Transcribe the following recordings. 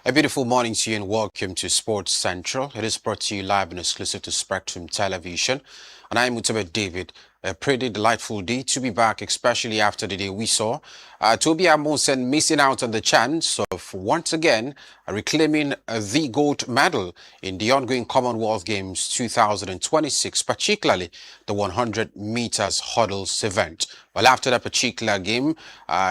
A beautiful morning to you and welcome to Sports Central. It is brought to you live and exclusive to Spectrum Television. And I'm Mutabe David. A pretty delightful day to be back, especially after the day we saw Toby Amusen missing out on the chance of once again reclaiming the gold medal in the ongoing Commonwealth Games 2026, particularly the 100 meters hurdles event. Well, after that particular game,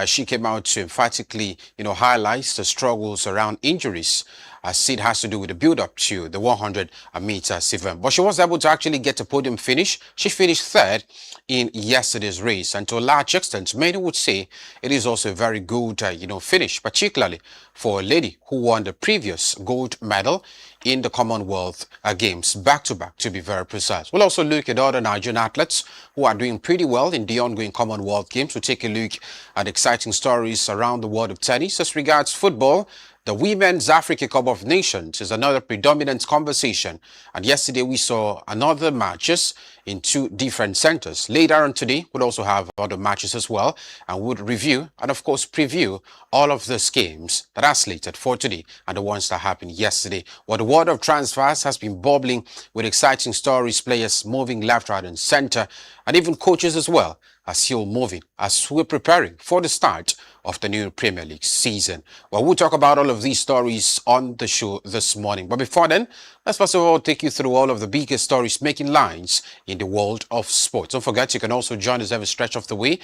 she came out to emphatically, highlight the struggles around injuries as it has to do with the build-up to the 100 meters event. But she was able to actually get a podium finish. She finished third in yesterday's race, and to a large extent, many would say it is also a very good, finish, particularly for a lady who won the previous gold medal in the Commonwealth Games, back-to-back, to be very precise. We'll also look at other Nigerian athletes who are doing pretty well in the ongoing Commonwealth Games. We'll take a look at exciting stories around the world of tennis. As regards football, the Women's Africa Cup of Nations is another predominant conversation. And yesterday we saw another matches in two different centers. Later on today, we'll also have other matches as well. And we'll review and, of course, preview all of those games that are slated for today and the ones that happened yesterday. Well, the world of transfers has been bubbling with exciting stories, players moving left, right, and center, and even coaches as well are still moving as we're preparing for the start of the new Premier League season. Well, we'll talk about all of these stories on the show this morning. But before then, let's first of all take you through all of the biggest stories making lines in the world of sports. Don't forget, you can also join us every stretch of the way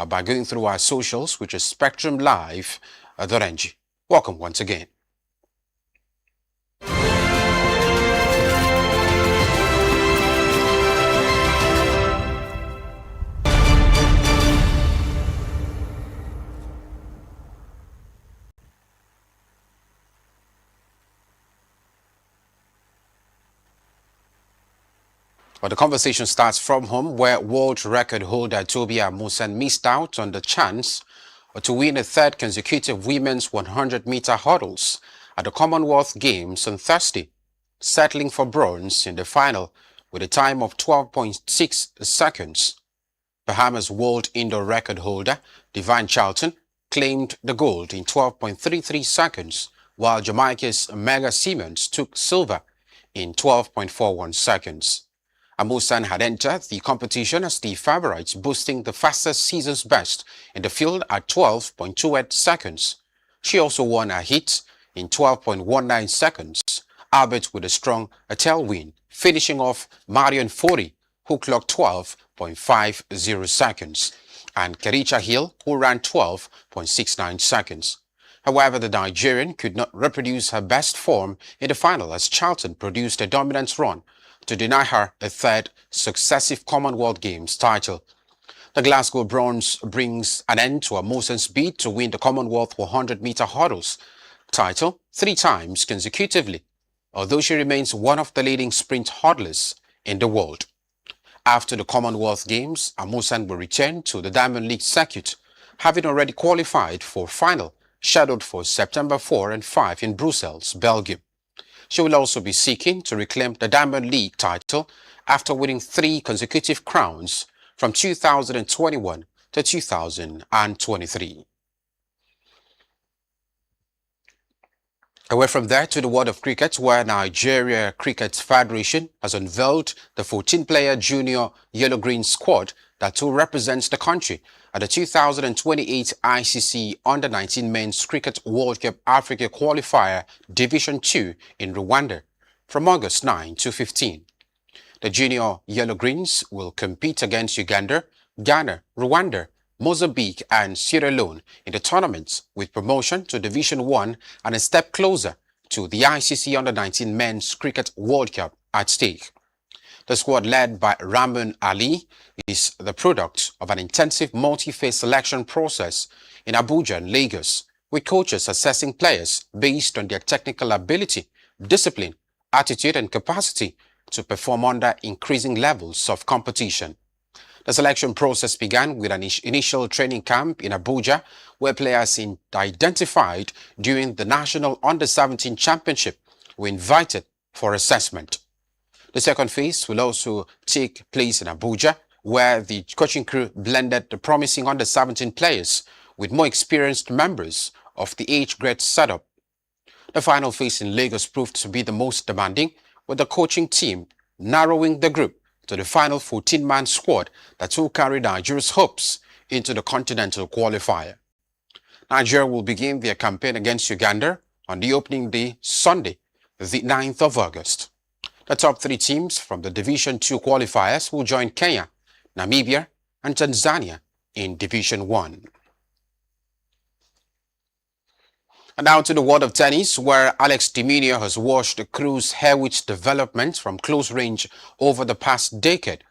by going through our socials, which is spectrumlive.ng. Welcome once again. Well, the conversation starts from home, where world record holder Toby Amusen missed out on the chance to win a third consecutive women's 100-meter hurdles at the Commonwealth Games on Thursday, settling for bronze in the final with a time of 12.6 seconds. Bahamas world indoor record holder Divine Charlton claimed the gold in 12.33 seconds, while Jamaica's Mega Siemens took silver in 12.41 seconds. Amusen had entered the competition as the favorite, boasting the fastest season's best in the field at 12.28 seconds. She also won a heat in 12.19 seconds, albeit with a strong tailwind, finishing off Marion Fori, who clocked 12.50 seconds, and Kericha Hill, who ran 12.69 seconds. However, the Nigerian could not reproduce her best form in the final as Charlton produced a dominant run to deny her a third successive Commonwealth Games title. The Glasgow bronze brings an end to Amusen's bid to win the Commonwealth 100-meter hurdles title 3 times consecutively, although she remains one of the leading sprint hurdlers in the world. After the Commonwealth Games, Amusen will return to the Diamond League circuit, having already qualified for final scheduled for September 4 and 5 in Brussels, Belgium. She will also be seeking to reclaim the Diamond League title after winning 3 consecutive crowns from 2021 to 2023. Away from there to the world of cricket, where Nigeria Cricket Federation has unveiled the 14-player junior yellow-green squad that will represent the country at the 2028 ICC Under-19 Men's Cricket World Cup Africa Qualifier Division 2 in Rwanda from August 9 to 15. The junior yellow-greens will compete against Uganda, Ghana, Rwanda, Mozambique and Sierra Leone in the tournament, with promotion to Division 1 and a step closer to the ICC Under-19 Men's Cricket World Cup at stake. The squad, led by Raman Ali, is the product of an intensive multi-phase selection process in Abuja and Lagos, with coaches assessing players based on their technical ability, discipline, attitude and capacity to perform under increasing levels of competition. The selection process began with an initial training camp in Abuja, where players identified during the National Under-17 Championship were invited for assessment. The second phase will also take place in Abuja, where the coaching crew blended the promising Under-17 players with more experienced members of the age grade setup. The final phase in Lagos proved to be the most demanding, with the coaching team narrowing the group to the final 14-man squad that will carry Nigeria's hopes into the continental qualifier. Nigeria will begin their campaign against Uganda on the opening day, Sunday, the 9th of August. The top three teams from the Division 2 qualifiers will join Kenya, Namibia, and Tanzania in Division 1. And now to the world of tennis, where Alex de Minaur has watched Cruz Hewitt's development from close range over the past decade.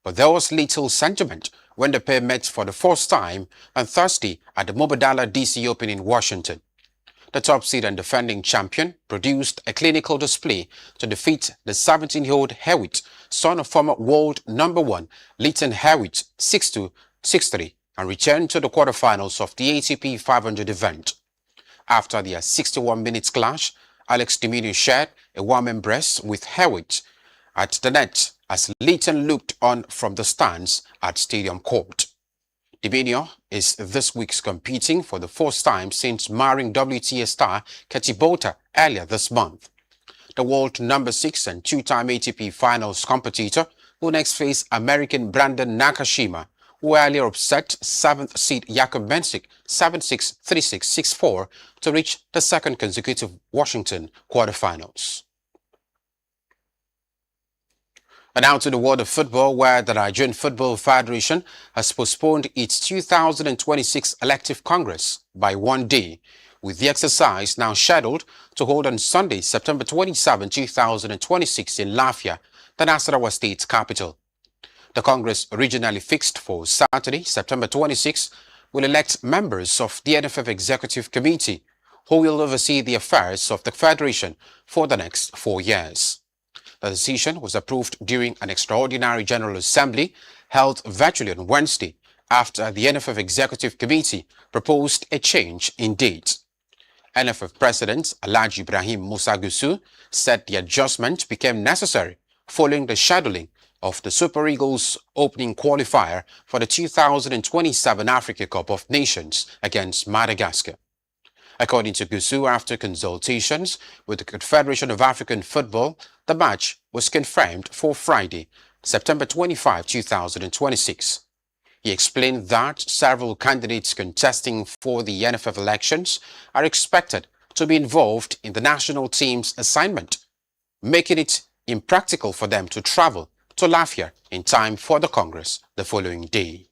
But there was little sentiment when the pair met for the first time on Thursday at the Mubadala DC Open in Washington. The top seed and defending champion produced a clinical display to defeat the 17-year-old Hewitt, son of former world number 1 Leighton Hewitt, 6-2, 6-3, and returned to the quarterfinals of the ATP 500 event. After their 61 minutes clash, Alex de Minaur shared a warm embrace with Hewitt at the net as Leighton looked on from the stands at Stadium Court. De Minaur is this week's competing for the first time since marrying WTA star Katie Boulter earlier this month. The world number 6 and two-time ATP finals competitor will next face American Brandon Nakashima, who earlier upset 7th seed Jakub Mensik 7-6, 3-6, 6-4 to reach the second consecutive Washington quarterfinals. And now to the world of football, where the Nigerian Football Federation has postponed its 2026 elective Congress by 1 day, with the exercise now scheduled to hold on Sunday, September 27, 2026 in Lafia, the Nasarawa State capital. The Congress, originally fixed for Saturday, September 26, will elect members of the NFF Executive Committee, who will oversee the affairs of the Federation for the next 4 years. The decision was approved during an extraordinary General Assembly held virtually on Wednesday after the NFF Executive Committee proposed a change in date. NFF President Alhaji Ibrahim Musa Gusau said the adjustment became necessary following the scheduling of the Super Eagles opening qualifier for the 2027 Africa Cup of Nations against Madagascar. According to Gusau, after consultations with the Confederation of African Football, the match was confirmed for Friday, September 25, 2026. He explained that several candidates contesting for the NFF elections are expected to be involved in the national team's assignment, making it impractical for them to travel to Lafia in time for the Congress the following day.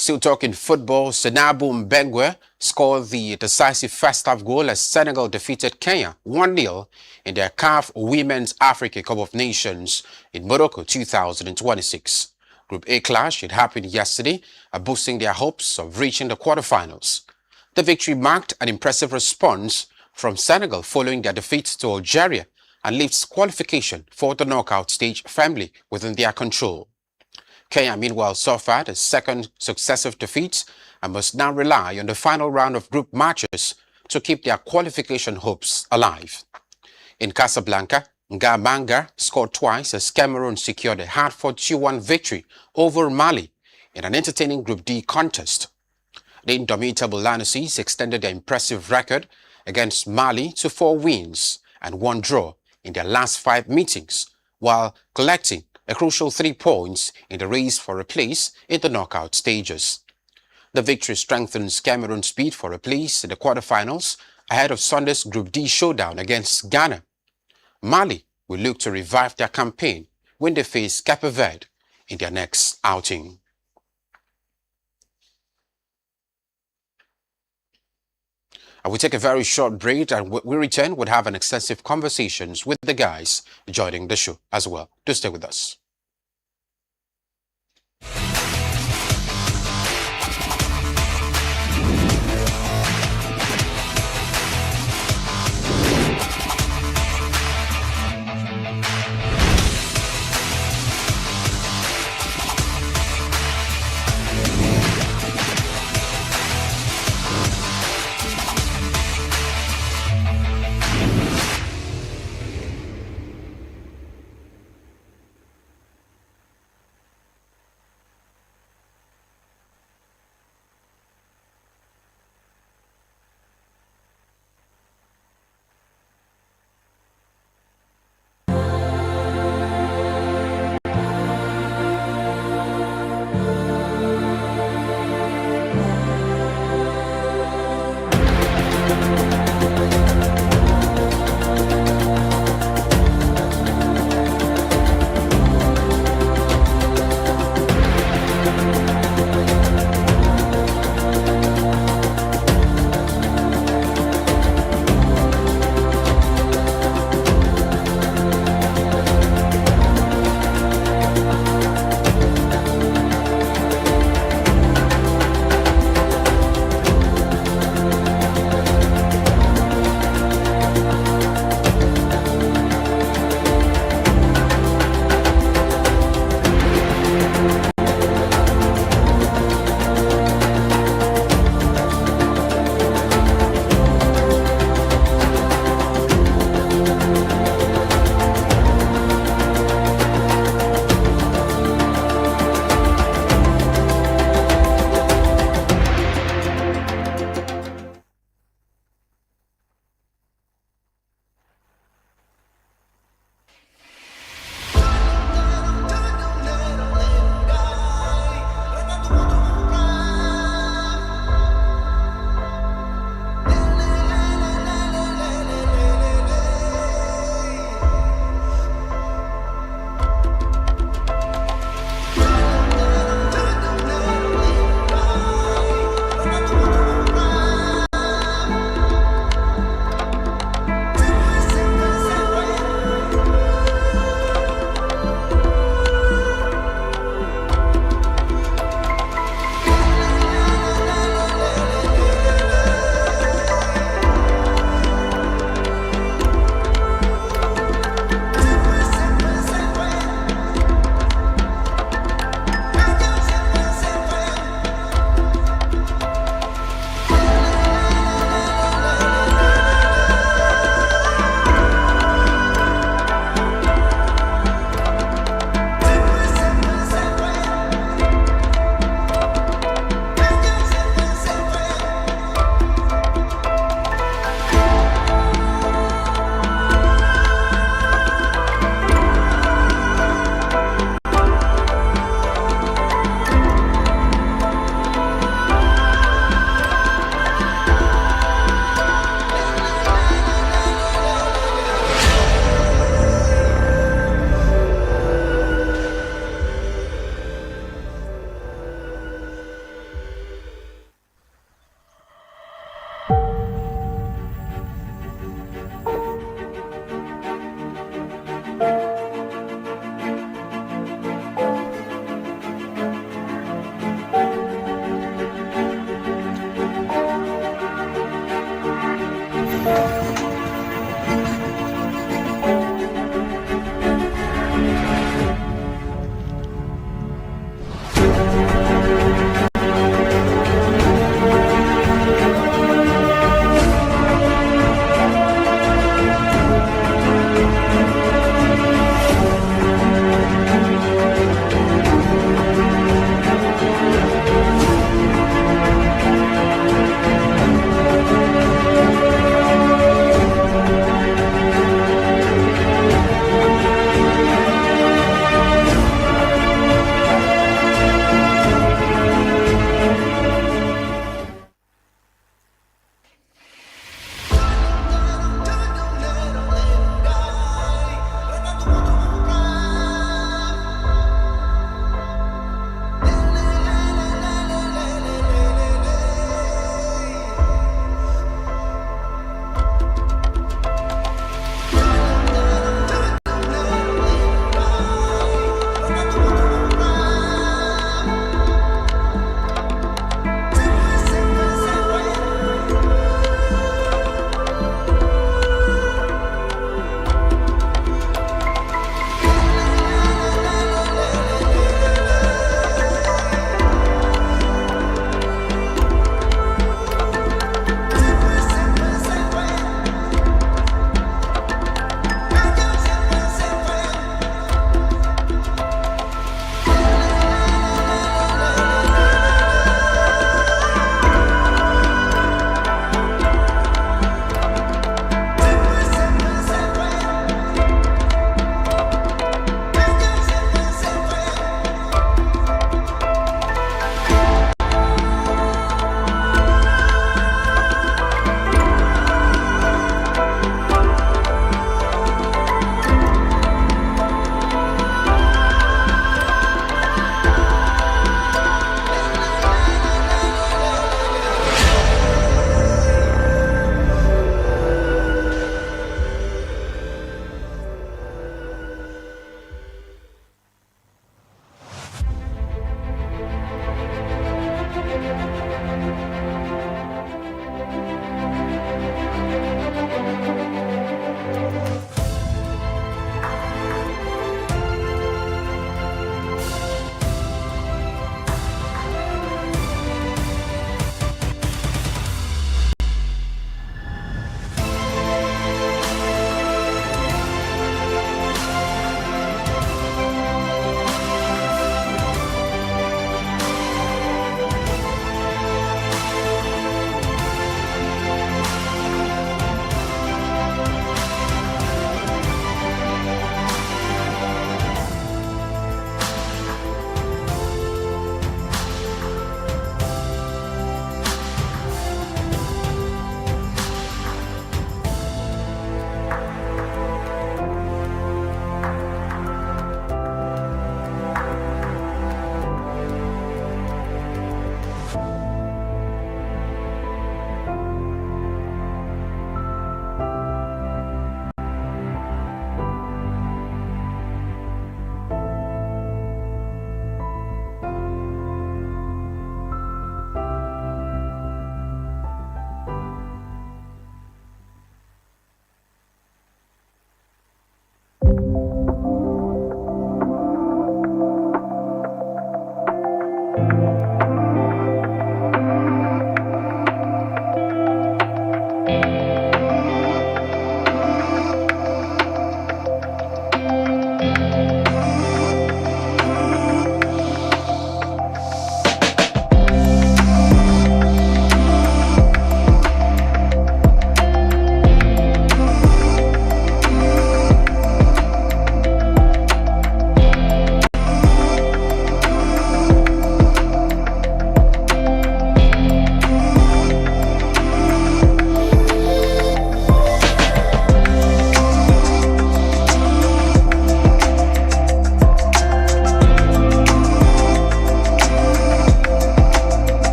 Still talking football, Senabu Mbengwe scored the decisive first-half goal as Senegal defeated Kenya 1-0 in their CAF Women's Africa Cup of Nations in Morocco 2026. Group A clash, it happened yesterday, boosting their hopes of reaching the quarterfinals. The victory marked an impressive response from Senegal following their defeat to Algeria and lifts qualification for the knockout stage firmly within their control. Kenya, meanwhile, suffered a second successive defeat and must now rely on the final round of group matches to keep their qualification hopes alive. In Casablanca, Ngamanga scored twice as Cameroon secured a hard-fought 2-1 victory over Mali in an entertaining Group D contest. The indomitable Lionesses extended their impressive record against Mali to 4 wins and 1 draw in their last 5 meetings, while collecting a crucial 3 points in the race for a place in the knockout stages. The victory strengthens Cameroon's bid for a place in the quarterfinals ahead of Sunday's Group D showdown against Ghana. Mali will look to revive their campaign when they face Cape Verde in their next outing. I will take a very short break, and when we return, we'll have an extensive conversations with the guys joining the show as well. Do stay with us.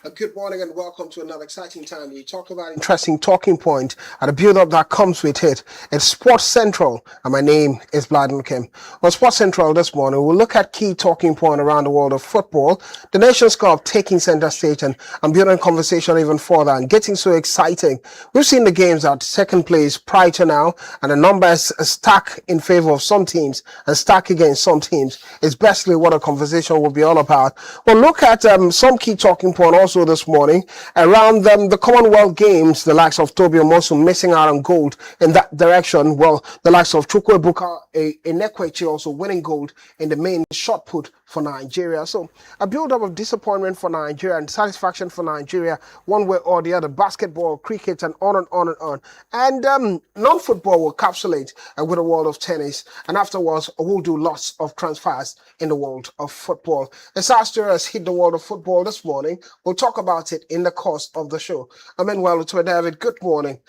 Good morning and welcome to another exciting time. We talk about interesting talking point and the build-up that comes with it. It's Sports Central, and my name is Bladen Kim. On Sports Central this morning, we'll look at key talking point around the world of football, the Nations Cup taking center stage, and building conversation even further and getting so exciting. We've seen the games at second place prior to now, and the numbers stack in favor of some teams and stack against some teams. It's basically what a conversation will be all about. We'll look at some key talking point also this morning around the Commonwealth Games, the likes of Toby Omosu missing out on gold in that direction. Well, the likes of Chukwuebuka Enekwechi also winning gold in the main shot put for Nigeria. So a build-up of disappointment for Nigeria and satisfaction for Nigeria, one way or the other, basketball, cricket, and on and on and on. And non-football will capsulate with the world of tennis. And afterwards, we'll do lots of transfers in the world of football. The disaster has hit the world of football this morning. We'll talk about it in the course of the show. Well to David, good morning.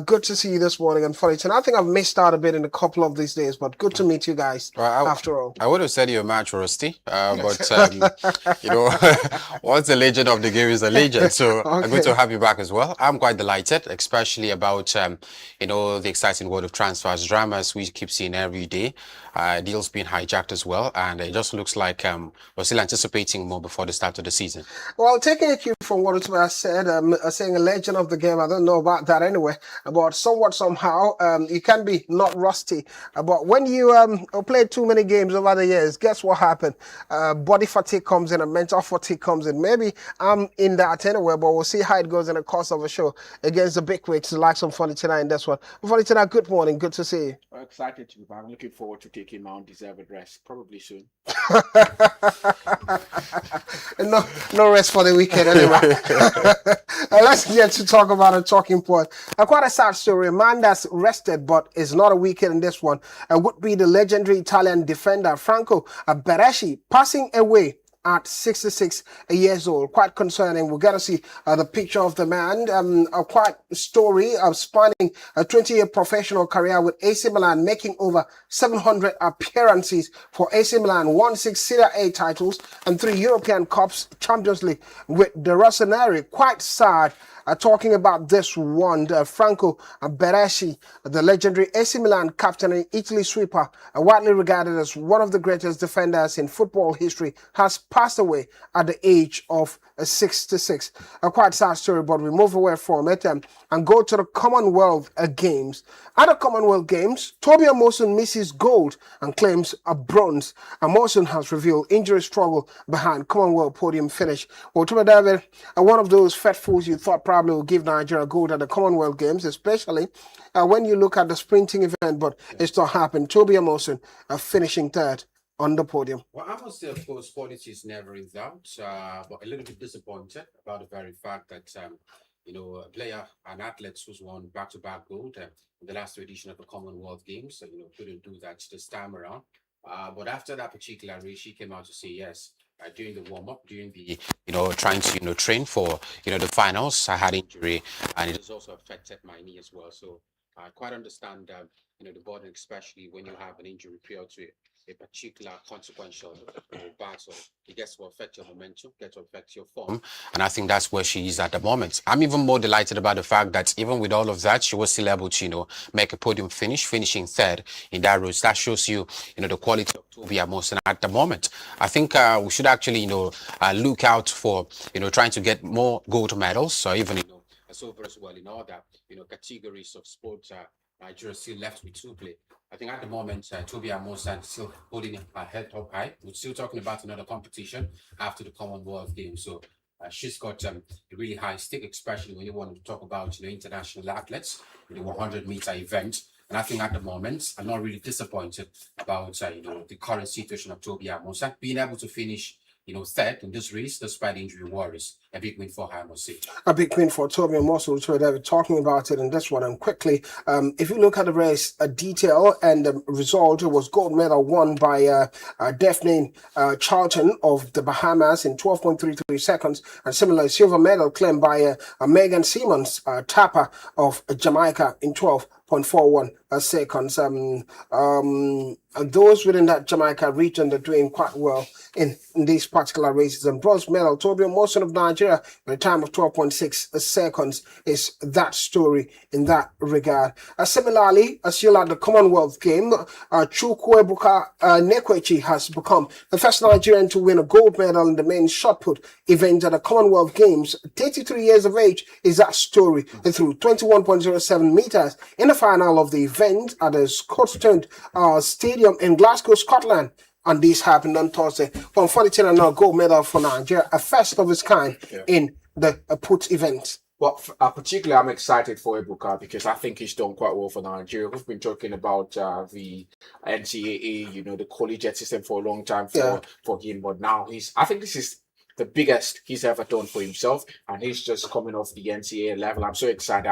Good to see you this morning and for it. And I think I've missed out a bit in a couple of these days, but good to meet you guys after all. I would have said you're match rusty, but once the legend of the game is a legend, so okay. I'm good to have you back as well. I'm quite delighted, especially about the exciting world of transfers, dramas we keep seeing every day. Deals being hijacked as well, and it just looks like we're still anticipating more before the start of the season. Well, taking a cue from what I said, saying a legend of the game, I don't know about that anyway, but somehow, you can be not rusty. But when you played too many games over the years, guess what happened? Body fatigue comes in and mental fatigue comes in. Maybe I'm in that anyway, but we'll see how it goes in the course of a show against the big weights, like some Fonitina in this one. Fonitina, good morning, good to see you. We're excited to be back. I'm looking forward to taking my undeserved rest, probably soon. No rest for the weekend anyway. Let's get to talk about a talking point. Quite a sad story. A man that's rested but is not a weekend in this one would be the legendary Italian defender Franco Baresi, passing away at 66 years old. Quite concerning. We're going to see the picture of the man. A quite story of spanning a 20-year professional career with AC Milan, making over 700 appearances for AC Milan, won 6 Serie A titles and 3 European Cups, Champions League with the Rossoneri. Quite sad. Talking about this one, Franco Baresi, the legendary AC Milan captain and Italy sweeper, widely regarded as one of the greatest defenders in football history, has passed away at the age of 66. A quite sad story, but we move away from it and go to the Commonwealth Games. At the Commonwealth Games, Toby Omosun misses gold and claims a bronze. Omosun has revealed injury struggle behind Commonwealth podium finish. Well, Toby David, one of those faithfuls you thought probably will give Nigeria gold at the Commonwealth Games, especially when you look at the sprinting event, but it's not happened. Toby Omosun finishing third on the podium. Well, I must say, of course, quality is never in doubt, but a little bit disappointed about the very fact that, a player, an athlete who's won back-to-back gold in the last edition of the Commonwealth Games, so, couldn't do that this time around. But after that particular race, she came out to say yes. During the warm-up, during the, trying to, train for, the finals, I had injury, and it has also affected my knee as well. So I quite understand, the burden, especially when you have an injury prior to a particular consequential battle. It gets to affect your momentum, gets to affect your form. And I think that's where she is at the moment. I'm even more delighted about the fact that even with all of that, she was still able to, make a podium finish, finishing third in that race. That shows you, the quality of Toby Omosun at the moment. I think we should actually, look out for, trying to get more gold medals. So even, silver as well in all that, categories of sports. Nigeria still left with 2 play. I think at the moment, Toby Omosun still holding her head up high. We're still talking about another competition after the Commonwealth Games. So she's got a really high stick, especially when you want to talk about international athletes in the 100-meter event. And I think at the moment, I'm not really disappointed about the current situation of Toby Omosun being able to finish third in this race despite injury worries. A big win for her, I must say. A big win for Toby Omosun. So David talking about it in this one. And quickly, if you look at the race, detail and the result, it was gold medal won by Daphne Charlton of the Bahamas in 12.33 seconds. And similarly, silver medal claimed by Megan Simmons, Tapper of Jamaica in 12.41 seconds. And those within that Jamaica region are doing quite well in these particular races. And bronze medal, Toby Omosun of Nigeria Nigeria with a time of 12.6 seconds is that story in that regard. Similarly, as you at the Commonwealth game, Chukwuebuka Nekwechi has become the first Nigerian to win a gold medal in the men's shot put event at the Commonwealth Games. 33 years of age is that story. He threw 21.07 meters in the final of the event at the Scotstoun Stadium in Glasgow, Scotland. And this happened on Thursday. From 42 and a gold medal for Nigeria, a first of its kind in the put event. Well, particularly, I'm excited for Ebuka because I think he's done quite well for Nigeria. We've been talking about the NCAA, the collegiate system for a long time for him, but now I think this is the biggest he's ever done for himself, and he's just coming off the NCAA level. I'm so excited.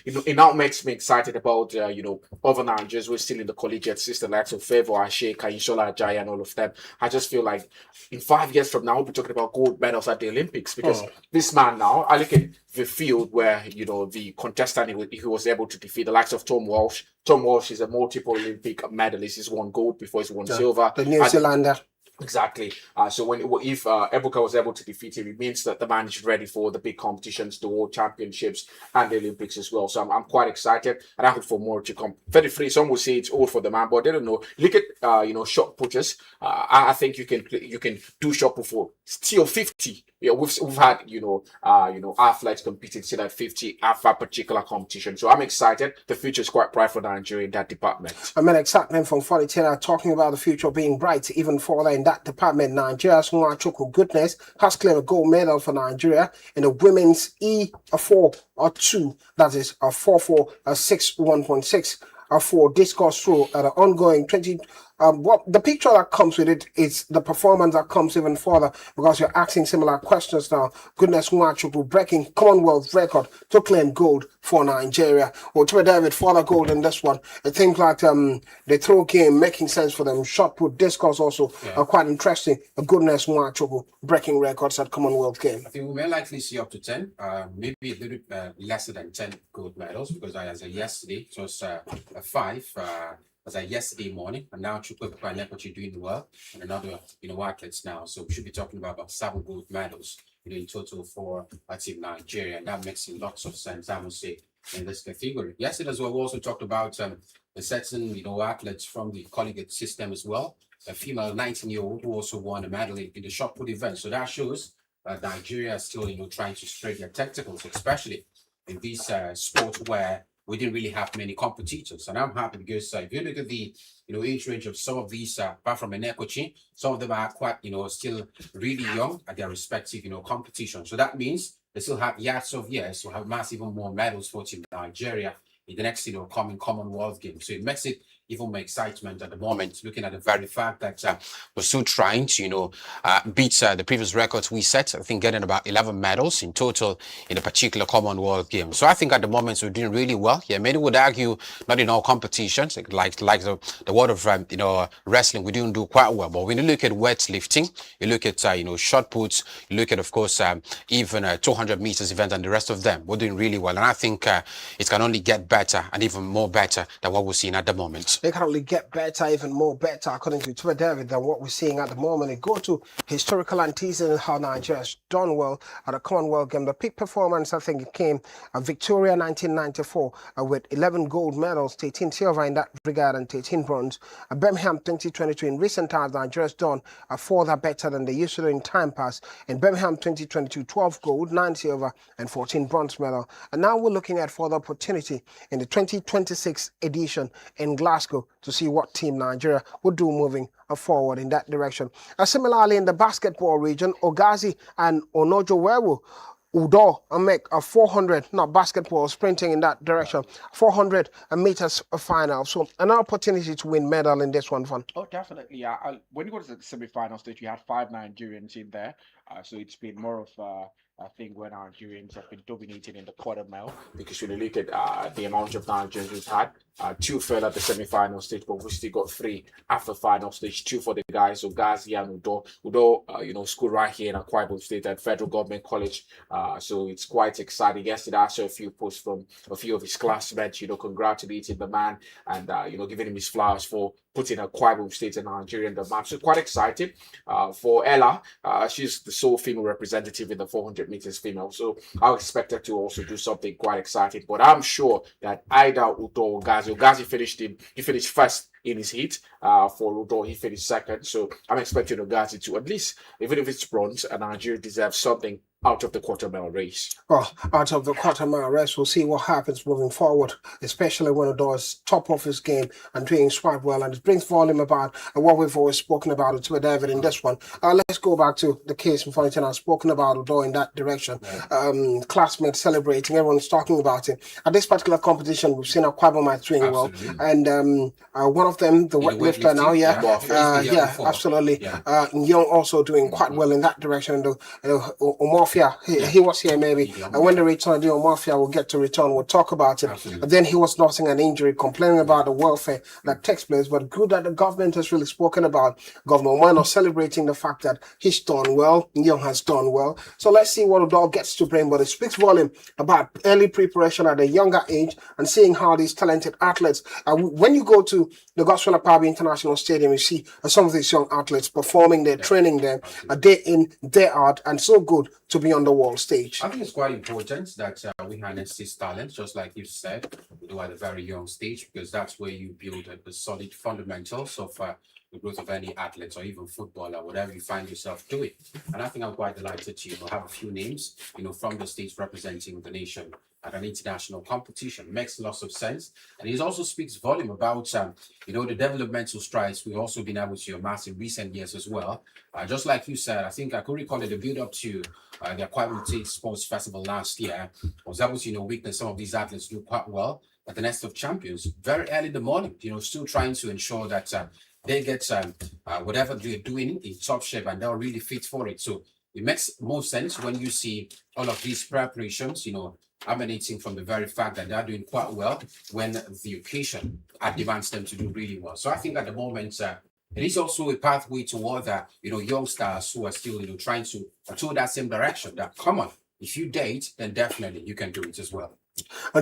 It now makes me excited about other Nigerians who are still in the collegiate system, like Favor, Ashe, Kayishola, Ajayi, and all of them. I just feel like in 5 years from now, we'll be talking about gold medals at the Olympics because this man now, I look at the field where the contestant he was able to defeat the likes of Tom Walsh. Tom Walsh is a multiple Olympic medalist. He's won gold before he's won silver. The New Zealander. Exactly. So if Ebuka was able to defeat him, it means that the man is ready for the big competitions, the World Championships, and the Olympics as well. So I'm quite excited, and I hope for more to come. 33. Some will say it's old for the man, but they don't know. Look at shot putters. I think you can do shot put for still 50. We've had athletes competing still at 50 at that particular competition. So I'm excited. The future is quite bright for Nigeria in that department. Excitement from 42 talking about the future being bright even further in that department. Nigeria's Nwachukwu Goodness has claimed a gold medal for Nigeria in the women's E4 or 2, that is a 4.6 for discus throw at an ongoing 20. The picture that comes with it is the performance that comes even further because you're asking similar questions now. Goodness Nwachukwu breaking Commonwealth record to claim gold for Nigeria. Well, to David, further gold in this one. It things like the throw game making sense for them. Shot put, discus also quite interesting. Goodness Nwachukwu breaking records at Commonwealth game. I think we may likely see up to 10, maybe a little bit lesser than 10 gold medals because as of yesterday, it was a 5. As yesterday morning, and now Chukwuebuka and Nekwechi doing well, and another athletes now. So we should be talking about 7 gold medals, in total for Team Nigeria, and that makes lots of sense, I would say, in this category. Yesterday as well, we also talked about a certain athletes from the collegiate system as well. A female 19-year-old who also won a medal in the shot put event. So that shows Nigeria is still trying to spread their tacticals, especially in these sports where we didn't really have many competitors, and I'm happy because if you look at the age range of some of these, apart from Nekwechi, some of them are quite still really young at their respective competition. So that means they still have years of years to have massive more medals for Team Nigeria in the next coming Commonwealth Games. So it makes it even more excitement at the moment, looking at the very fact that we're still trying to beat the previous records we set. I think getting about 11 medals in total in a particular Commonwealth game. So I think at the moment we're doing really well. Yeah, many would argue not in all competitions like the world of wrestling, we didn't do quite well. But when you look at weightlifting, you look at shot puts, you look at of course even 200 meters event and the rest of them, we're doing really well. And I think it can only get better and even more better than what we're seeing at the moment. They can only get better, even more better, according to Twitter David, than what we're seeing at the moment. They go to historical antecedents how Nigeria's done well at the Commonwealth Game. The peak performance, I think, it came at Victoria 1994 with 11 gold medals, 13 silver in that regard, and 13 bronze. At Birmingham 2022, in recent times, Nigeria's done further better than they used to do in time past. In Birmingham 2022, 12 gold, 9 silver, and 14 bronze medal. And now we're looking at further opportunity in the 2026 edition in Glasgow to see what Team Nigeria would do moving forward in that direction. Similarly, in the basketball region, Ogazi and Onojowewu Udo make a 400, not basketball, sprinting in that direction, 400 meters final. So an opportunity to win medal in this one, Fun. Oh, definitely. Yeah. When you go to the semi-final stage, you had 5 Nigerians in there. So it's been more of I think when Nigerians have been dominating in the quarter mile, because when you look at the amount of Nigerians we've had, 2 fell at the semi-final stage, but we still got 3 at the final stage. 2 for the guys, so Gazi and Udo. Udo, school right here in Akwa Ibom State at Federal Government College. So it's quite exciting. Yesterday, I saw a few posts from a few of his classmates, congratulating the man and, giving him his flowers for putting Akwa Ibom State and Nigeria in the match. So quite excited for Ella. She's the sole female representative in the 400 meters female. So I expect her to also do something quite exciting. But I'm sure that either Udo or Gazi finished first in his heat. For Udo, he finished second. So I'm expecting Ogazi to at least, even if it's bronze, and Nigeria deserves something out of the quarter-mile race. Well, out of the quarter-mile race, we'll see what happens moving forward, especially when Udo is top of his game and doing quite well. And it brings volume about what we've always spoken about it with David in this one. Let's go back to the case in front of I've spoken about Udo in that direction. Classmates celebrating, everyone's talking about it. At this particular competition, we've seen Akwa Ibom doing well. And one of them, the weightlifter now, absolutely. Young also doing quite well in that direction. Omofia, he was here maybe. And when they return, the Omofia will get to return. We'll talk about it. But then he was nursing an injury, complaining about the welfare that takes place. But good that the government has really spoken about. Governor Omano celebrating the fact that he's done well, Young has done well. So let's see what Udo gets to bring. But it speaks volume about early preparation at a younger age and seeing how these talented athletes, when you go to the Gospel Akpabi International Stadium, you see some of these young athletes performing their training there, day in, day out, and so good to be on the world stage. I think it's quite important that we harness this talent, just like you said, at a very young stage, because that's where you build the solid fundamentals of the growth of any athlete or even footballer, whatever you find yourself doing. And I think I'm quite delighted to have a few names, from the states representing the nation at an international competition. Makes lots of sense. And it also speaks volume about, the developmental strides we've also been able to amass in recent years as well. Just like you said, I think I could recall it, the build-up to the Akwa Ibom State Sports Festival last year. I was able to, witness some of these athletes do quite well at the Nest of Champions very early in the morning, still trying to ensure that they get whatever they're doing in top shape and they're really fit for it. So it makes more sense when you see all of these preparations, emanating from the very fact that they're doing quite well when the occasion demands them to do really well. So I think at the moment, it is also a pathway toward that, young stars who are still, trying to toward that same direction. That come on, if you date, then definitely you can do it as well.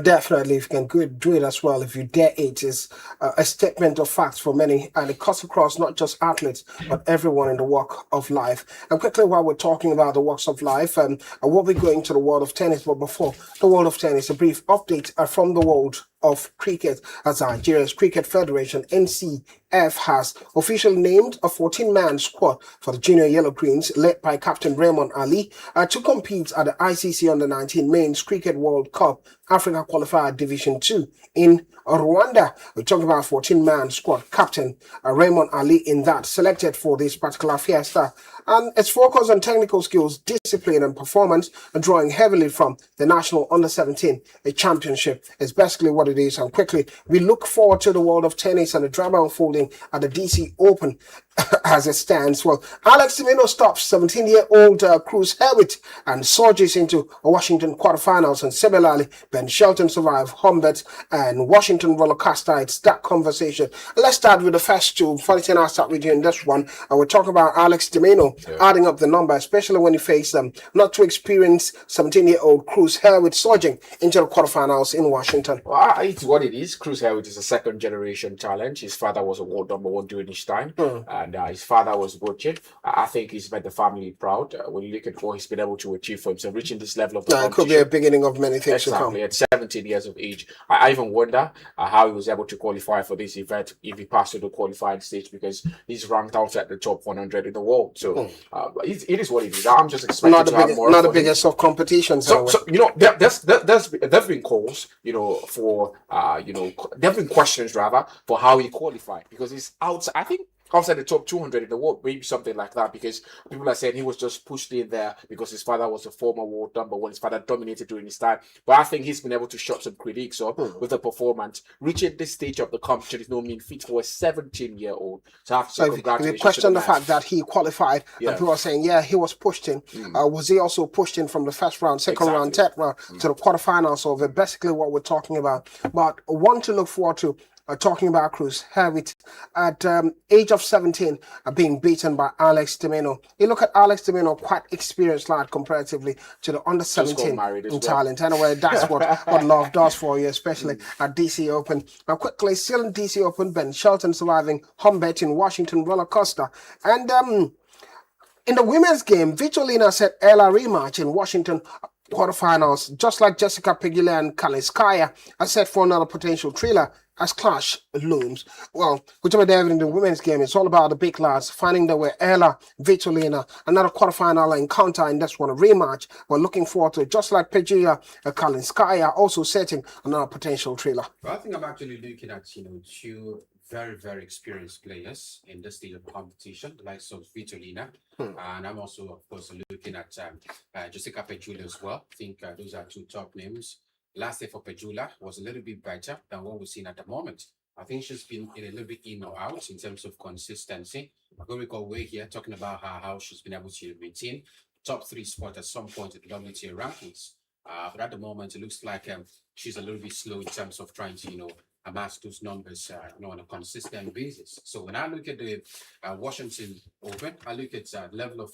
Definitely, if you can do it as well, if you dare it, is a statement of facts for many, and it cuts across not just athletes, but everyone in the walk of life. And quickly, while we're talking about the walks of life, we'll be going to the world of tennis, but before the world of tennis, a brief update from the world of cricket, as Nigeria's Cricket Federation, NCF, has officially named a 14-man squad for the Junior Yellow Greens, led by Captain Raymond Ali, to compete at the ICC Under-19 Men's Cricket World Cup Africa Qualifier Division 2 in Rwanda. We're talking about 14-man squad, Captain Raymond Ali in that, selected for this particular fiesta. And it's focused on technical skills, discipline and performance, and drawing heavily from the National Under-17 Championship is basically what it is. And quickly, we look forward to the world of tennis and the drama unfolding at the DC Open as it stands. Well, Alex Dimino stops 17-year-old Cruz Hewitt and surges into Washington quarterfinals. And similarly, Ben Shelton survived Humbert and Washington roller coaster. It's that conversation. Let's start with the first two. Funny thing, I'll start with you in this one. We're talking about Alex Dimino adding up the number, especially when you face not too experienced 17-year-old Cruz Hewitt surging into the quarterfinals in Washington. Well, it's what it is. Cruz Hewitt is a second-generation talent. His father was a world #1 during his time. And his father was coaching. I think he's made the family proud. When you look at what he's been able to achieve for himself, reaching this level of the it could be a beginning of many things to come. At 17 years of age. I even wonder how he was able to qualify for this event if he passed to the qualifying stage, because he's ranked out at the top 100 in the world. So it is what it is. I'm just expecting to have more. Not the biggest of competitions. So there's been calls, for there've been questions rather for how he qualified, because he's outside. I think outside the top 200 in the world, maybe something like that, because people are saying he was just pushed in there because his father was a former world #1. His father dominated during his time. But I think he's been able to shut some critiques up with the performance. Reaching this stage of the competition is no mean feat for a 17-year-old. So I have to say congratulations. If you question the fact that he qualified, and people are saying, he was pushed in. Was he also pushed in from the first round, second round, third round to the quarterfinals of it? Basically what we're talking about. But one to look forward to talking about Cruz Hewitt at age of 17 being beaten by Alex Dimeno. You look at Alex Dimeno, quite experienced lad comparatively to the under 17 in talent. Anyway, that's what love does for you, especially at DC Open. Now, quickly, still in DC Open, Ben Shelton surviving Humbert in Washington roller coaster. And in the women's game, Vitolina set Ella rematch in Washington quarterfinals, just like Jessica Pegula and Kaliskaya, are set for another potential thriller as clash looms. Well, whichever David in the women's game, it's all about the big lads finding their way. Ella, Vitolina, another quarterfinal encounter in this one, a rematch. We're looking forward to it, just like Pegula and Kalinskaya, also setting another potential thriller. Well, I think I'm actually looking at, two very, very experienced players in this stage of competition, the likes of Vitolina. And I'm also, of course, looking at Jessica Pegula as well. I think those are two top names. Last day for Pegula was a little bit better than what we're seeing at the moment. I think she's been in a little bit in or out in terms of consistency. I'm going to recall way here talking about how she's been able to maintain top 3 spot at some point in the WTA rankings. But at the moment, it looks like she's a little bit slow in terms of trying to, amass those numbers, on a consistent basis. So when I look at the Washington Open, I look at the level of,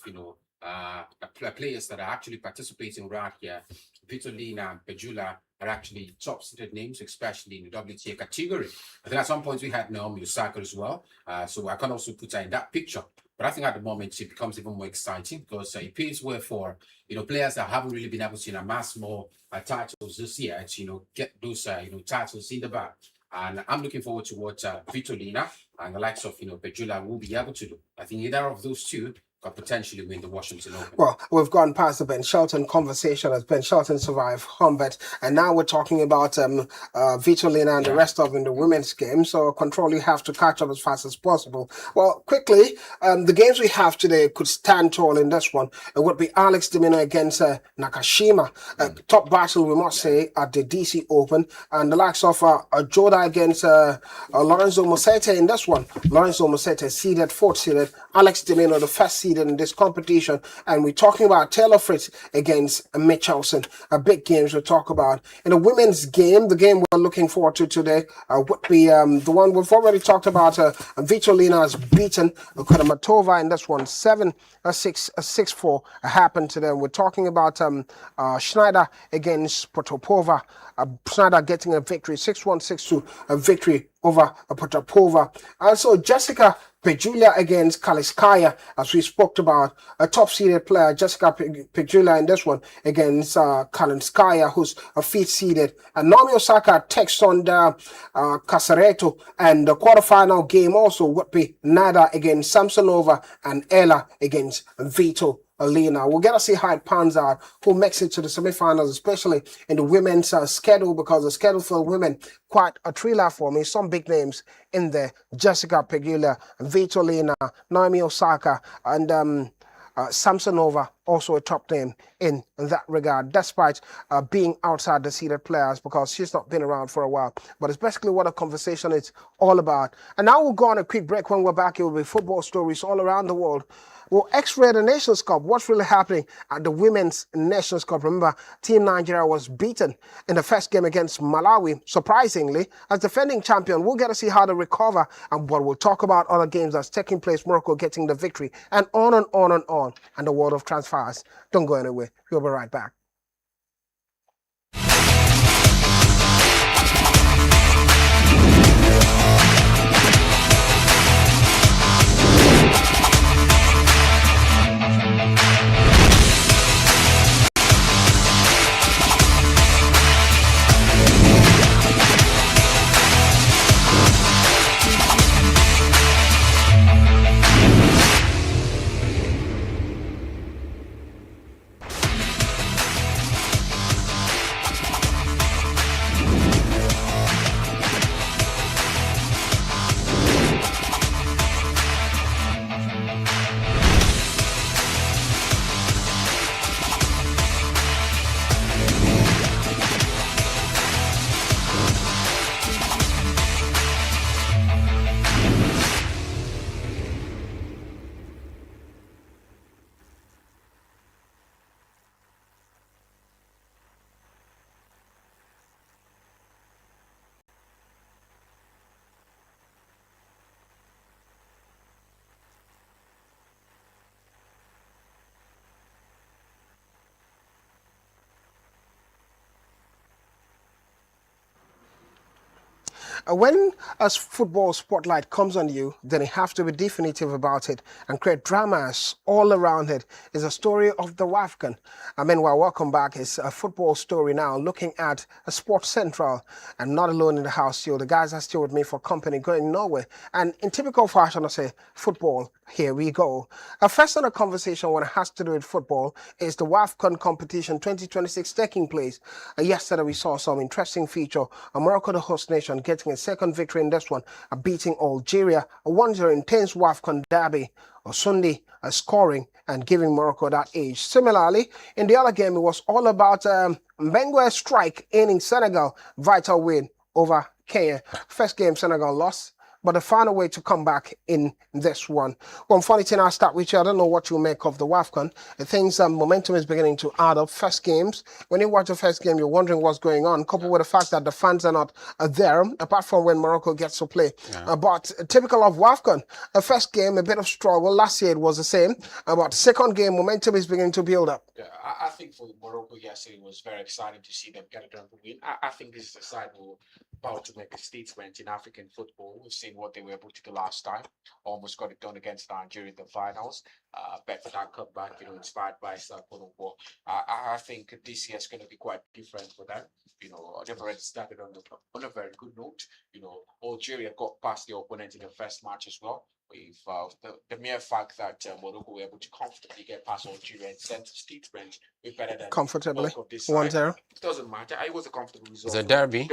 players that are actually participating right here. Vitolina and Pegula are actually top-seeded names, especially in the WTA category. I think at some point we had Naomi Osaka as well, so I can also put her in that picture. But I think at the moment it becomes even more exciting because it paves way for players that haven't really been able to amass more titles this year to get those titles in the bag. And I'm looking forward to what Vitolina and the likes of Pegula will be able to do. I think either of those two could potentially win the Washington Open. Well, we've gone past the Ben Shelton conversation as Ben Shelton survived Humbert, and now we're talking about Vitolina and the rest of in the women's game. So, Control, you have to catch up as fast as possible. Well, quickly, the games we have today could stand tall in this one. It would be Alex Dimino against Nakashima. Top battle, we must say, at the DC Open, and the likes of Joda against Lorenzo Musetti in this one. Lorenzo Musetti seeded, 4th seeded. Alex Dimino, the first seeded in this competition, and we're talking about Taylor Fritz against Michelson. Big games we'll talk about. In the women's game, the game we're looking forward to today would be the one we've already talked about. Vitolina has beaten Kudermetova in this one, 7-6, 6-4 happened to them. We're talking about Schneider against Potapova. Schneider getting a victory, 6-1, 6-2, a victory over Potapova. Also, Jessica Pegula against Kaliskaya, as we spoke about, a top-seeded player, Jessica Pegula in this one against Kalinskaya, who's a 5th seeded. And Naomi Osaka takes on Casareto, and the quarterfinal game also would be Nada against Samsonova and Ella against Vito Alina. We'll get to see how it pans out, who makes it to the semifinals, especially in the women's schedule, because the schedule for women, quite a thriller for me. Some big names in there: Jessica Pegula, Vitolina, Naomi Osaka, and Samsonova, also a top name in that regard, despite being outside the seeded players because she's not been around for a while. But it's basically what a conversation is all about. And now we'll go on a quick break. When we're back, it will be football stories all around the world. We'll X-ray the Nations Cup. What's really happening at the Women's Nations Cup? Remember, Team Nigeria was beaten in the first game against Malawi, surprisingly, as defending champion. We'll get to see how they recover, and what we'll talk about other games that's taking place, Morocco getting the victory, and on and on and on, and the world of transfers. Don't go anywhere. We'll be right back. When a football spotlight comes on you, then you have to be definitive about it and create dramas all around it. It's a story of the WAFCON. I mean, well, welcome back. It's a football story now, looking at a Sports Central. I'm not alone in the house still. The guys are still with me for company, going nowhere. And in typical fashion, I say, football, here we go. First on the conversation when it has to do with football is the WAFCON competition 2026 taking place. Yesterday we saw some interesting feature. Morocco, the host nation, getting a second victory in this one, beating Algeria, a 1-0 intense WAFCON derby. Sunday scoring and giving Morocco that edge. Similarly, in the other game, it was all about Mbengue's strike in Senegal, vital win over Kenya. First game, Senegal lost, but they found a way to come back in this one. Well, funny thing, I'll start with you. I don't know what you make of the WAFCON. Things, momentum is beginning to add up. First games, when you watch the first game, you're wondering what's going on, coupled with the fact that the fans are not there, apart from when Morocco gets to play. But typical of WAFCON, the first game, a bit of struggle. Last year it was the same. But the second game, momentum is beginning to build up. Yeah, I think for Morocco yesterday, it was very exciting to see them get a win. I think this is a side who about to make a statement in African football. We've seen what they were able to do last time. Almost got it done against Nigeria in the finals. Better that comeback, inspired by Sakono. I think this year is going to be quite different for them. They've already started on a very good note. Algeria got past the opponent in the first match as well. With the mere fact that Morocco were able to comfortably get past Algeria and send statement with better than Comfortably, this 1-0. It doesn't matter. It was a comfortable result. It's a derby.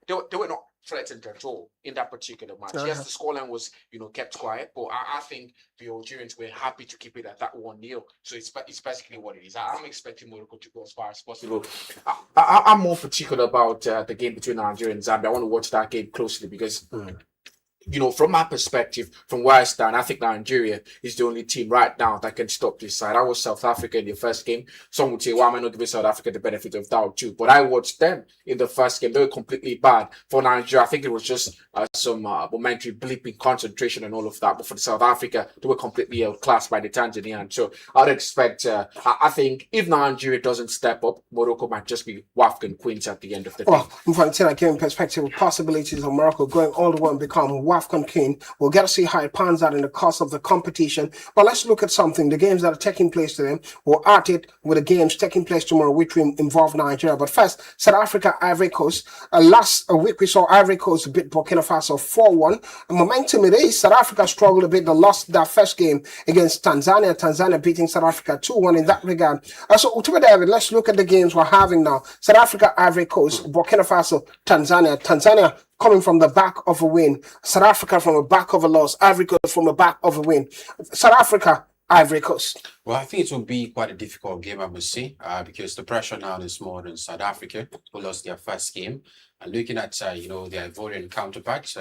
They were not threatened at all in that particular match. Yes, the scoreline was kept quiet, but I think the Algerians were happy to keep it at that 1-0. So it's basically what it is. I'm expecting Morocco to go as far as possible. I'm more particular about the game between Nigeria and Zambia. I want to watch that game closely because. From my perspective, from where I stand, I think Nigeria is the only team right now that can stop this side. I was South Africa in the first game. Some would say, why am I not giving South Africa the benefit of doubt too? But I watched them in the first game. They were completely bad. For Nigeria, I think it was just some momentary blip in concentration and all of that. But for South Africa, they were completely outclassed by the Tanzanians. So I'd expect, I think if Nigeria doesn't step up, Morocco might just be WAFCON queens at the end of the day. Well, I'm trying to say, in perspective, possibilities of Morocco going all the way and become WAFCON king. We'll get to see how it pans out in the course of the competition. But let's look at something. The games that are taking place today, we'll at it with the games taking place tomorrow, which will involve Nigeria. But first, South Africa, Ivory Coast. Last week, we saw Ivory Coast beat Burkina Faso 4-1. Momentum it is. South Africa struggled a bit. They lost that first game against Tanzania. Tanzania beating South Africa 2-1 in that regard. So, David, let's look at the games we're having now. South Africa, Ivory Coast, Burkina Faso, Tanzania. Tanzania coming from the back of a win. South Africa from the back of a loss. Ivory Coast from the back of a win. South Africa, Ivory Coast. Well, I think it will be quite a difficult game, I must say, because the pressure now is more on South Africa, who lost their first game. And looking at, their Ivorian counterparts,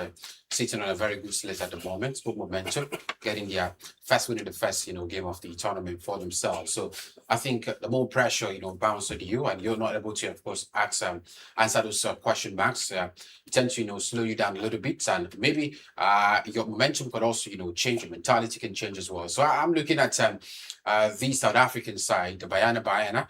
sitting on a very good slate at the moment, good momentum, getting their first win in the first, game of the tournament for themselves. So I think the more pressure, bounce to you, and you're not able to, of course, answer those question marks, tend to, slow you down a little bit, and maybe your momentum could also, change. Your mentality can change as well. So I'm looking at the South African side, the Bayana,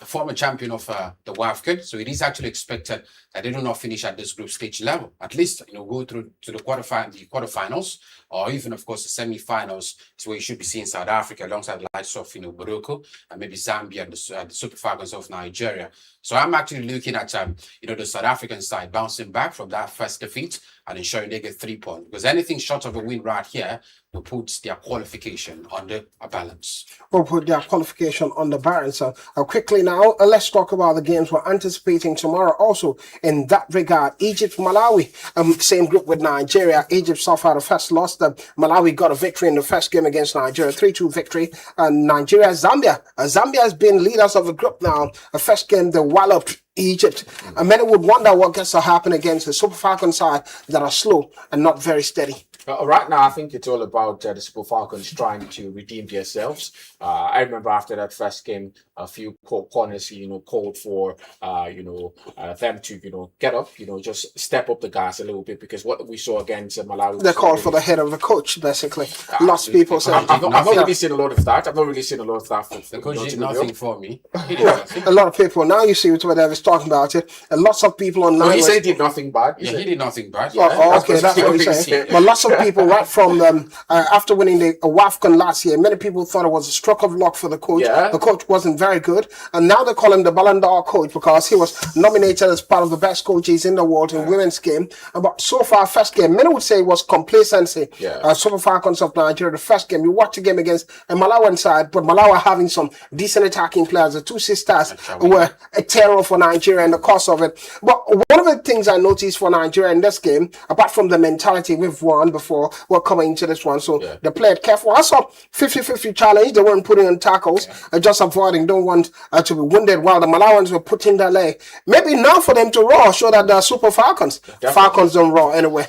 former champion of the WAFCON. So it is actually expected that they do not finish at this group stage level. At least, go through to the quarterfinals, or even, of course, the semi-finals is where you should be seeing South Africa alongside the likes of, Morocco and maybe Zambia and the Super Falcons of Nigeria. So I'm actually looking at, the South African side bouncing back from that first defeat and ensuring they get 3 points. Because anything short of a win right here will put their qualification under a balance. We'll put their qualification on the balance. Quickly now, let's talk about the games we're anticipating tomorrow. Also, in that regard, Egypt, Malawi, same group with Nigeria. Egypt suffered the first loss. Malawi got a victory in the first game against Nigeria, 3-2 victory. And Nigeria, Zambia. Zambia has been leaders of the group now. The first game, they walloped Egypt. And many would wonder what gets to happen against the Super Falcon side that are slow and not very steady. Right now, I think it's all about the Super Falcons trying to redeem themselves. I remember after that first game, a few corners, called for, them to, get up, just step up the gas a little bit, because what we saw against Malawi. They called for the head of the coach, basically. Lots of people say. I've not really seen a lot of that. I've not really seen a lot of that. The coach did nothing for me. A lot of people, now you see what David's talking about it, and lots of people online. No, he said he did nothing bad. He did nothing bad. Okay, that's what he's saying. But lots of people, right from after winning the WAFCON last year, many people thought it was a stroke of luck for the coach. Yeah. The coach wasn't very good, and now they call him the Ballon d'Or coach because he was nominated as part of the best coaches in the world in women's game. But so far, first game, many would say it was complacency. Super Falcons of Nigeria, the first game, you watch the game against a Malawian side, but Malawi having some decent attacking players. The two sisters were a terror for Nigeria in the course of it. But one of the things I noticed for Nigeria in this game, apart from the mentality, we've won before, we're coming into this one, so they played careful. I saw 50-50 challenge. They weren't putting in tackles, just avoiding, don't want to be wounded, while the Malawans were putting their leg. Maybe now for them to roar, show that they're Super Falcons. Falcons don't roar anyway.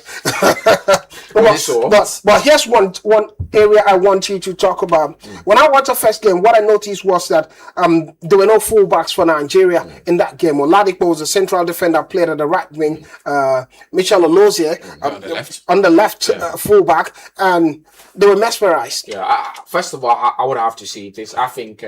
But here's one area I want you to talk about. When I watched the first game, what I noticed was that there were no fullbacks for Nigeria in that game. Oladipo was a central defender, played at the right wing. Michel Olozie on the left fullback, and they were mesmerized. First of all, I would have to say this. I think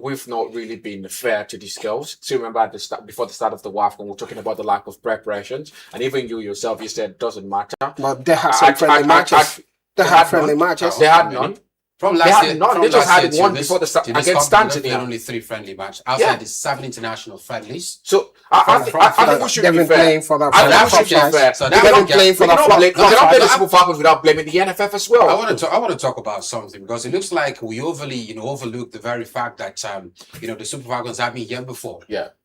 we've not really been fair to these girls. So remember at the start, before the start of the WAF, when we're talking about the lack of preparations, and even you yourself, you said it doesn't matter. But they had some friendly matches. They had friendly matches. They had none. From last year, they just had one before the start against Tanzania. They had only 3 friendly matches outside the 7 international friendlies. So I think we should be fair. Playing for that. I think we should be fair. So they've been playing for that. We cannot play the Super Falcons without blaming the NFF as well. I want to talk about something, because it looks like we overlook the very fact that the Super Falcons have been here before.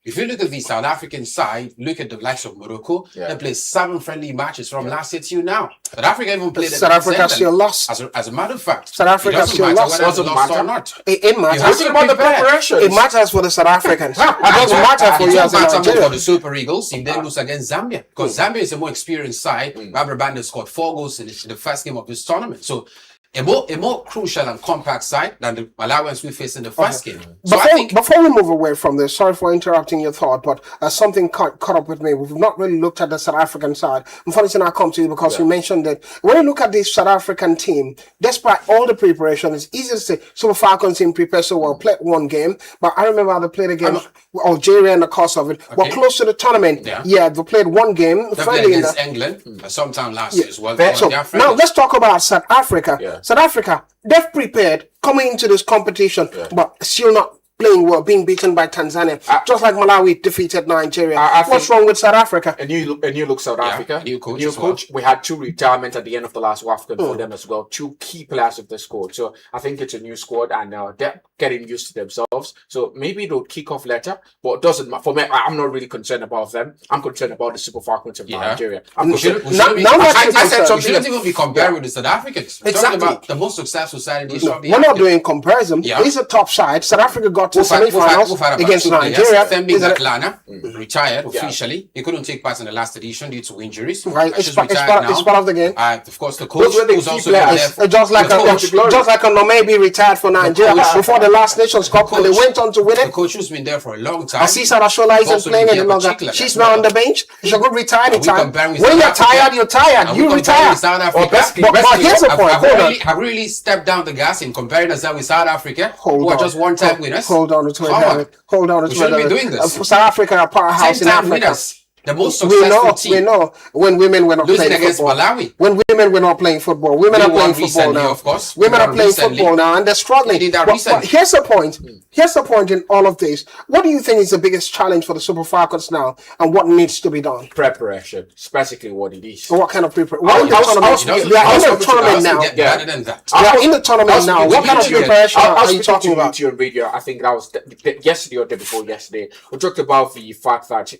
If you look at the South African side, look at the likes of Morocco. They played 7 friendly matches from last year to now. South Africa even played. South Africa still lost. As a matter of fact, South Africa still lost. Doesn't matter or not. It matters. Talking about the preparation. It matters for the South Africans. It doesn't matter for you as a Nigerian. For the Super Eagles, if they lose against Zambia, because Zambia is a more experienced side. Barbara Banda scored 4 goals in the first game of this tournament. So a more crucial and compact side than the Malawians we faced in the first game. So before we move away from this, sorry for interrupting your thought, but something caught up with me. We've not really looked at the South African side. Unfortunately, I come to you because you mentioned that when you look at this South African team, despite all the preparation, it's easy to say Super Falcons team prepared so well, played one game, but I remember how they played against Algeria in the course of it. We're close to the tournament. They played one game. They played against England sometime last year as well. So now let's talk about South Africa. South Africa, they've prepared coming into this competition, but still not playing well, being beaten by Tanzania, just like Malawi defeated Nigeria. What's wrong with South Africa? A new look South Africa. New coach. Well. We had 2 retirements at the end of the last WAFCON for them as well. 2 key players of the squad. So I think it's a new squad, and they're getting used to themselves. So maybe they'll kick off later, but it doesn't matter. For me, I'm not really concerned about them. I'm concerned about the Super Falcons of Nigeria. I said something. We shouldn't even be comparing with the South Africans. We're talking about the most successful side in the history of the We're not doing comparison. He's a top side. South Africa got to semi-finals against Nigeria. Retired officially. He couldn't take part in the last edition due to injuries. Right, it's part of the game. Of course, the coach who's also been there. Just like a Nomebi retired for Nigeria before the last Nations Cup, and they went on to win it. The coach who's been there for a long time. I see Sarah Shola isn't playing any longer. She's now on the bench. She should go retire anytime. When you're tired, you're tired. You retire. But here's the point. Have really stepped down the gas in comparing us with South Africa, who are just one-time winners. Hold on to it. Hold on to it. We shouldn't be doing this. South Africa are powerhouse in Africa. The most successful team. We know when women were not losing playing against football. Malawi. When women were not playing football. Women are playing football now. Of course. Women are playing football now, and they're struggling. But here's the point. Here's the point in all of this. What do you think is the biggest challenge for the Super Falcons now, and what needs to be done? Preparation. It's basically what it is. What kind of preparation? We are in the tournament now. Better than that. We are in the tournament now. What kind of preparation are you talking about? On radio, I think that was yesterday or the day before yesterday. We talked about the fact that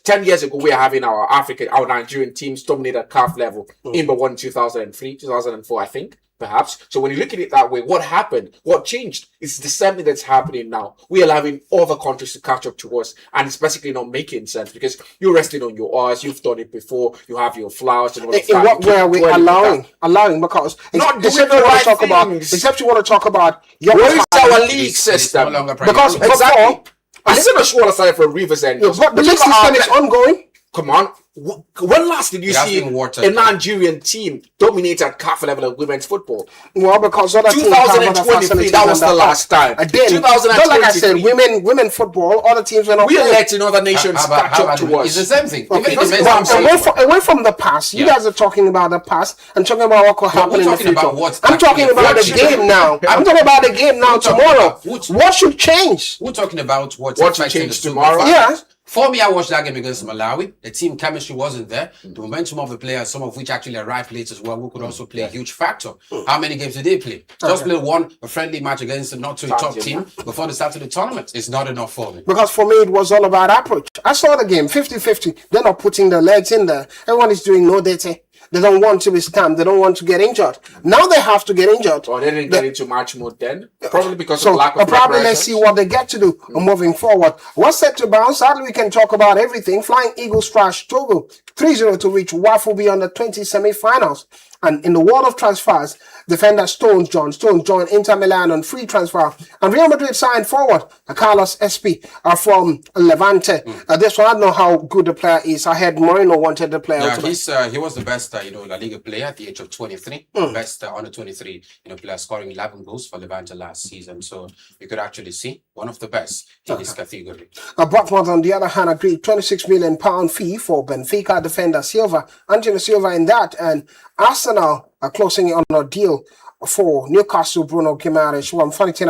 10 years ago, we are having our Nigerian teams dominate at CAF level. In the 2003, 2004, I think. perhaps. So when you look at it that way, what happened? What changed? It's the same thing that's happening now. We are allowing other countries to catch up to us, and it's basically not making sense because you're resting on your oars. You've done it before. You have your flowers and all that. In what way are we allowing? Because not except doing you the want to right talk about, things. except you want to talk about your Where is our talent. league It's no system? longer Because priority. Exactly. I said a short aside for Rivers End. but the league system is ongoing. Come on. When last did you It has see been a watered. Nigerian team dominate at CAF level of women's football? Well, because other teams have other 2023, facilities that was than the last time. Again, just like I said, women football, other teams were not We are playing. letting other nations catch up to us. It's the same thing. Okay, Even the men's that's team- what I'm saying. away from the past. You Yeah. guys are talking about the past and talking about what could happen we're in the talking future. about what's I'm talking actually- about what the should- game now. I'm talking about the game now We're talking tomorrow. about What should change? We're talking about what's What should affecting change the Super tomorrow? Falcons. Yeah. For me, I watched that game against Malawi. The team chemistry wasn't there. The momentum of the players, some of which actually arrived late as well, who could also play a huge factor. How many games did they play? Just play a friendly match against a not too top team before the start of the tournament. It's not enough for me. Because for me, it was all about approach. I saw the game 50-50. They're not putting their legs in there. Everyone is doing no dirty. They don't want to be scammed. They don't want to get injured. Now they have to get injured. Or they didn't get into match mode then. Probably because So of lack of probably let's see what they get to do moving forward. What's set to bounce? Sadly, we can talk about everything. Flying Eagles trash Togo 3-0 to reach WAFU beyond the 20 semi-finals. And in the world of transfers, defender Stones joined Inter Milan on free transfer. And Real Madrid signed forward Carlos SP from Levante. This one, I don't know how good the player is. I heard Moreno wanted the player. Yeah, he was the best, La Liga player at the age of 23. Best under 23, player scoring 11 goals for Levante last season. So you could actually see one of the best in his category. Bournemouth, on the other hand, agreed £26 million fee for Benfica defender Silva, Angelo Silva in that, and Arsenal are closing on a deal for Newcastle Bruno Guimaraes. Well, funny thing,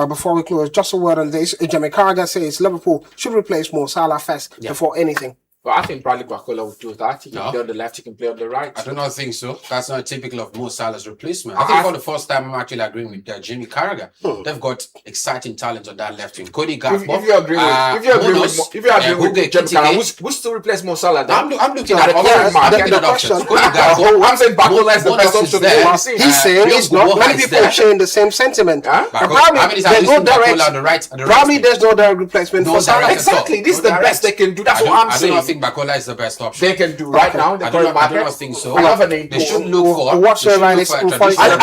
before we close, just a word on this. Jamie Carragher says Liverpool should replace Mo Salah first before anything. But I think Bradley Barcola would do that. He can No. play on the left, he can play on the right. I do not think so. That's not typical of Mo Salah's replacement. I think for the first time, I'm actually agreeing with Jimmy Carragher. They've got exciting talent on that left wing. Cody Gakpo. If you agree with Jim Carragher, who's still replace Mo Salah then? I'm looking At at the all current market, looking at the options. question- Cody Gakpo. I'm saying Barcola is the best Bonus is option there. we've seen. He's saying it's not. Boha Many is people there. sharing the same sentiment. Huh? Probably How many there's times no on the right? direct. On the Probably right there's no direct replacement No for Salah. direct at all. Exactly. This is No the best they direct. can do. That's I what I'm do not saying. think Bakola is the best option. They can do right now in the I do current not market. think so. Another name. They should look for whatsoever they it should is look for a in traditional I look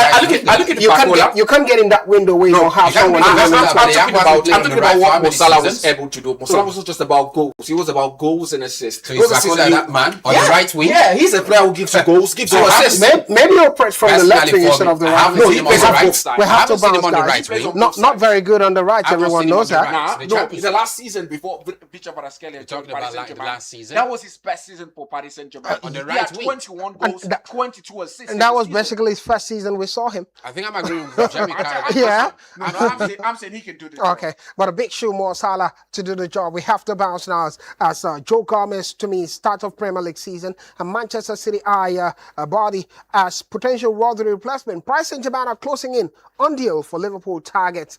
right at winger. You can't get in that window where you don't have you can't someone. be I'm the best talking player. about what Mo Salah was seasons. able to do. Mo Salah was not just about goals. He was about goals and assists. So is Bakola that man on the right wing? Yeah, he's a player who gives you goals, gives you assists. Maybe you'll press from the left wing instead of the I right haven't wing. seen him on the right. We I have haven't to seen him on bounce, the guys. right wing. Not very good on the right. I've not Everyone seen him knows on the that. right. The Champions It's the last season before Victor Kvaratskhelia talking about like the last season? That was his best season for Paris Saint-Germain. On the He right had wing. 21 goals, 22 assists. And that was basically his first season we saw him. I think I'm agreeing with Jamie Carragher. Yeah. I'm saying he can do this. Okay, but a big shoe, Mo Salah, to do the job. We have to bounce now as Joe Gomez, to me, start of Premier League season, and Manchester City eye body as potential Rodri replacement. Paris Saint-Germain are closing in on deal for Liverpool targets.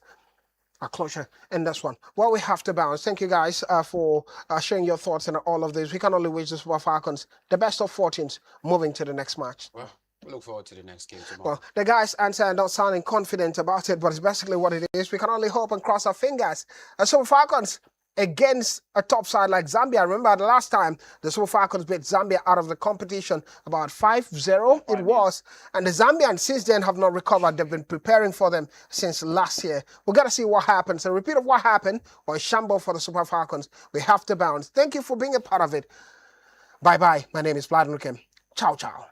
A closure in this one. Well, we have to bounce. Thank you guys for sharing your thoughts on all of this. We can only wish the Super Falcons the best of fortunes moving to the next match. Well, we look forward to the next game tomorrow. Well, the guys answer not sounding confident about it, but it's basically what it is. We can only hope and cross our fingers. So Falcons against a top side like Zambia. Remember the last time the Super Falcons beat Zambia out of the competition, about 5-0 it was. And the Zambians since then have not recovered. They've been preparing for them since last year. We've got to see what happens. A repeat of what happened or a shamble for the Super Falcons. We have to bounce. Thank you for being a part of it. Bye-bye. My name is Vlad Nukem. Ciao, ciao.